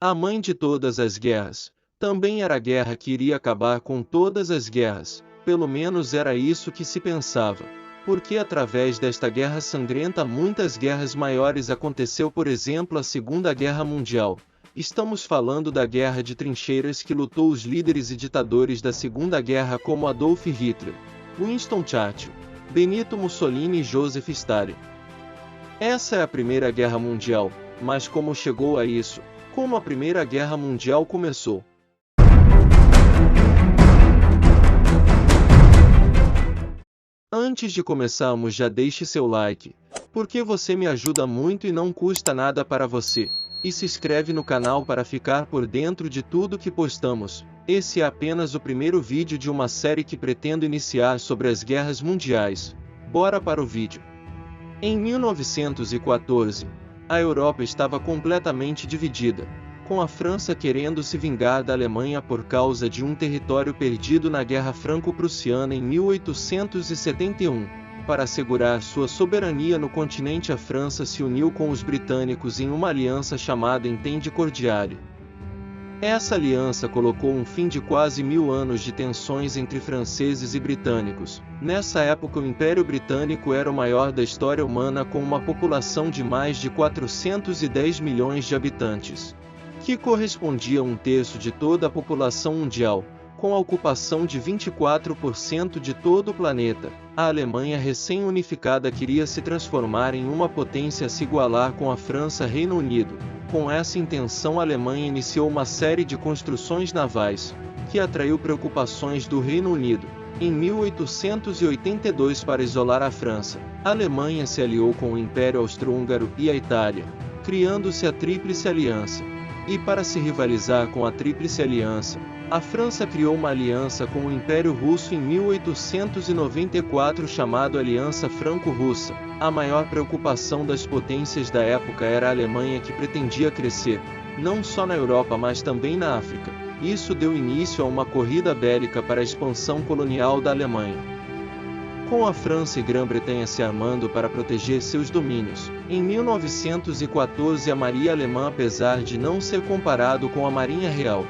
A mãe de todas as guerras. Também era a guerra que iria acabar com todas as guerras, pelo menos era isso que se pensava. Porque através desta guerra sangrenta muitas guerras maiores aconteceu, por exemplo, a Segunda Guerra Mundial. Estamos falando da guerra de trincheiras que lutou os líderes e ditadores da Segunda Guerra como Adolf Hitler, Winston Churchill, Benito Mussolini e Joseph Stalin. Essa é a Primeira Guerra Mundial, mas como chegou a isso? Como a Primeira Guerra Mundial começou? Antes de começarmos, já deixe seu like, porque você me ajuda muito e não custa nada para você. E se inscreve no canal para ficar por dentro de tudo que postamos. Esse é apenas o primeiro vídeo de uma série que pretendo iniciar sobre as guerras mundiais. Bora para o vídeo. Em 1914, a Europa estava completamente dividida, com a França querendo se vingar da Alemanha por causa de um território perdido na Guerra Franco-Prussiana em 1871. Para assegurar sua soberania no continente, a França se uniu com os britânicos em uma aliança chamada Entente Cordiale. Essa aliança colocou um fim de quase 1000 anos de tensões entre franceses e britânicos. Nessa época, o Império Britânico era o maior da história humana, com uma população de mais de 410 milhões de habitantes, que correspondia a 1/3 de toda a população mundial. Com a ocupação de 24% de todo o planeta, a Alemanha recém-unificada queria se transformar em uma potência a se igualar com a França e Reino Unido. Com essa intenção, a Alemanha iniciou uma série de construções navais, que atraiu preocupações do Reino Unido. Em 1882, para isolar a França, a Alemanha se aliou com o Império Austro-Húngaro e a Itália, criando-se a Tríplice Aliança. E para se rivalizar com a Tríplice Aliança, a França criou uma aliança com o Império Russo em 1894 chamada Aliança Franco-Russa. A maior preocupação das potências da época era a Alemanha, que pretendia crescer, não só na Europa mas também na África. Isso deu início a uma corrida bélica para a expansão colonial da Alemanha, com a França e Grã-Bretanha se armando para proteger seus domínios. Em 1914, a Marinha Alemã, apesar de não ser comparado com a Marinha Real,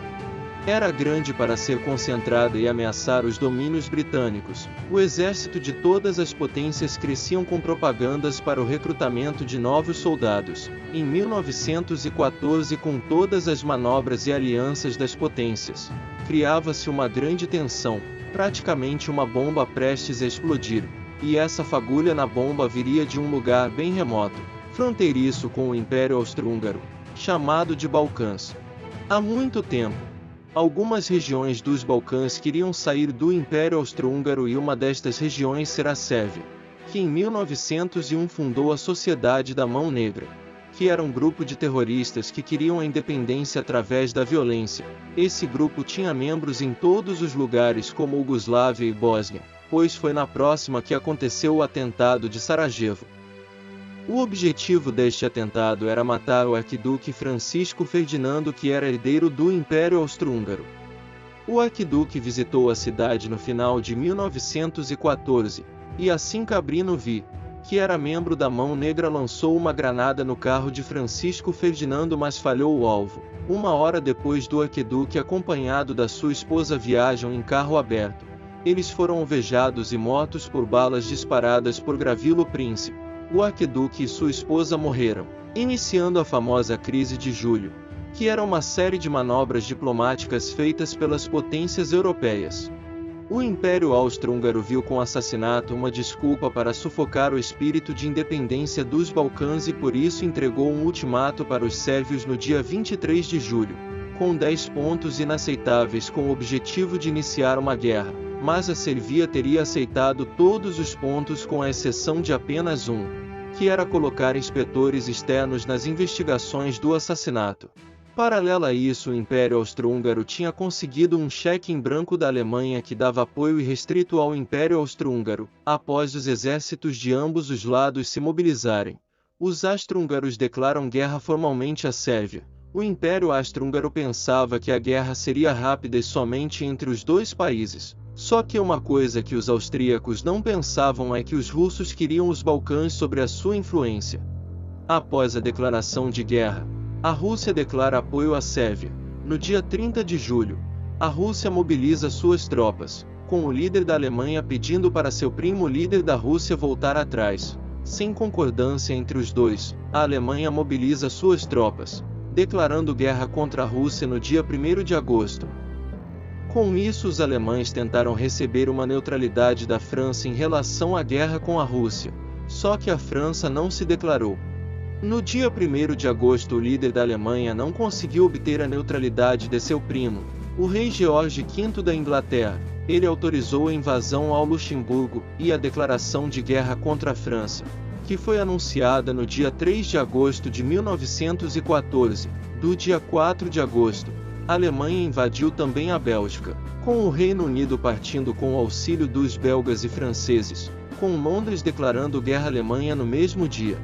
era grande para ser concentrada e ameaçar os domínios britânicos. O exército de todas as potências cresciam com propagandas para o recrutamento de novos soldados. Em 1914, com todas as manobras e alianças das potências, criava-se uma grande tensão, praticamente uma bomba prestes a explodir, e essa fagulha na bomba viria de um lugar bem remoto, fronteiriço com o Império Austro-Húngaro, chamado de Balcãs. Há muito tempo, algumas regiões dos Balcãs queriam sair do Império Austro-Húngaro, e uma destas regiões será a Sérvia, que em 1901 fundou a Sociedade da Mão Negra, que era um grupo de terroristas que queriam a independência através da violência. Esse grupo tinha membros em todos os lugares como Iugoslávia e Bósnia, pois foi na próxima que aconteceu o atentado de Sarajevo. O objetivo deste atentado era matar o arquiduque Francisco Ferdinando, que era herdeiro do Império Austro-Húngaro. O arquiduque visitou a cidade no final de 1914, e assim Cabrino Vi, que era membro da Mão Negra, lançou uma granada no carro de Francisco Ferdinando, mas falhou o alvo. Uma hora depois, do arquiduque acompanhado da sua esposa viajam em carro aberto. Eles foram alvejados e mortos por balas disparadas por Gravilo Príncipe. O arquiduque e sua esposa morreram, iniciando a famosa Crise de Julho, que era uma série de manobras diplomáticas feitas pelas potências europeias. O Império Austro-Húngaro viu com o assassinato uma desculpa para sufocar o espírito de independência dos Balcãs e por isso entregou um ultimato para os sérvios no dia 23 de julho, com 10 pontos inaceitáveis com o objetivo de iniciar uma guerra, mas a Sérvia teria aceitado todos os pontos com a exceção de apenas um, que era colocar inspetores externos nas investigações do assassinato. Paralelo a isso, o Império Austro-Húngaro tinha conseguido um cheque em branco da Alemanha que dava apoio irrestrito ao Império Austro-Húngaro. Após os exércitos de ambos os lados se mobilizarem, os austro-húngaros declaram guerra formalmente à Sérvia. O Império Austro-Húngaro pensava que a guerra seria rápida e somente entre os dois países. Só que uma coisa que os austríacos não pensavam é que os russos queriam os Balcãs sob a sua influência. Após a declaração de guerra, A Rússia declara apoio à Sérvia. No dia 30 de julho, a Rússia mobiliza suas tropas, com o líder da Alemanha pedindo para seu primo líder da Rússia voltar atrás. Sem concordância entre os dois, a Alemanha mobiliza suas tropas, declarando guerra contra a Rússia no dia 1º de agosto. Com isso, os alemães tentaram receber uma neutralidade da França em relação à guerra com a Rússia, só que a França não se declarou. No dia 1º de agosto, o líder da Alemanha não conseguiu obter a neutralidade de seu primo, o rei George V da Inglaterra. Ele autorizou a invasão ao Luxemburgo e a declaração de guerra contra a França, que foi anunciada no dia 3 de agosto de 1914. Do dia 4 de agosto, a Alemanha invadiu também a Bélgica, com o Reino Unido partindo com o auxílio dos belgas e franceses, com Londres declarando guerra à Alemanha no mesmo dia.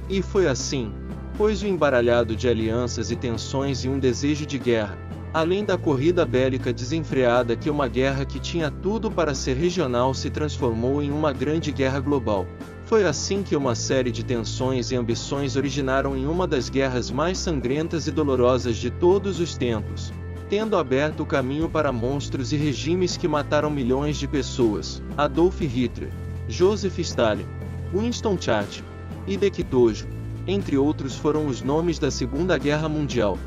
E foi assim, pois o embaralhado de alianças e tensões e um desejo de guerra, além da corrida bélica desenfreada, que uma guerra que tinha tudo para ser regional se transformou em uma grande guerra global. Foi assim que uma série de tensões e ambições originaram em uma das guerras mais sangrentas e dolorosas de todos os tempos, tendo aberto o caminho para monstros e regimes que mataram milhões de pessoas. Adolf Hitler, Joseph Stalin, Winston Churchill e Dekitojo, entre outros, foram os nomes da Segunda Guerra Mundial.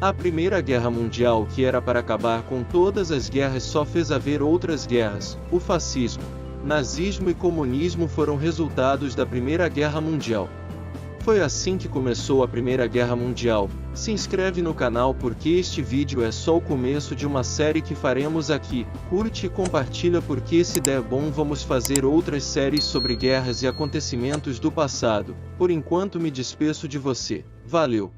A Primeira Guerra Mundial, que era para acabar com todas as guerras, só fez haver outras guerras. O fascismo, nazismo e comunismo foram resultados da Primeira Guerra Mundial. Foi assim que começou a Primeira Guerra Mundial. Se inscreve no canal porque este vídeo é só o começo de uma série que faremos aqui. Curte e compartilha porque se der bom vamos fazer outras séries sobre guerras e acontecimentos do passado. Por enquanto me despeço de você. Valeu!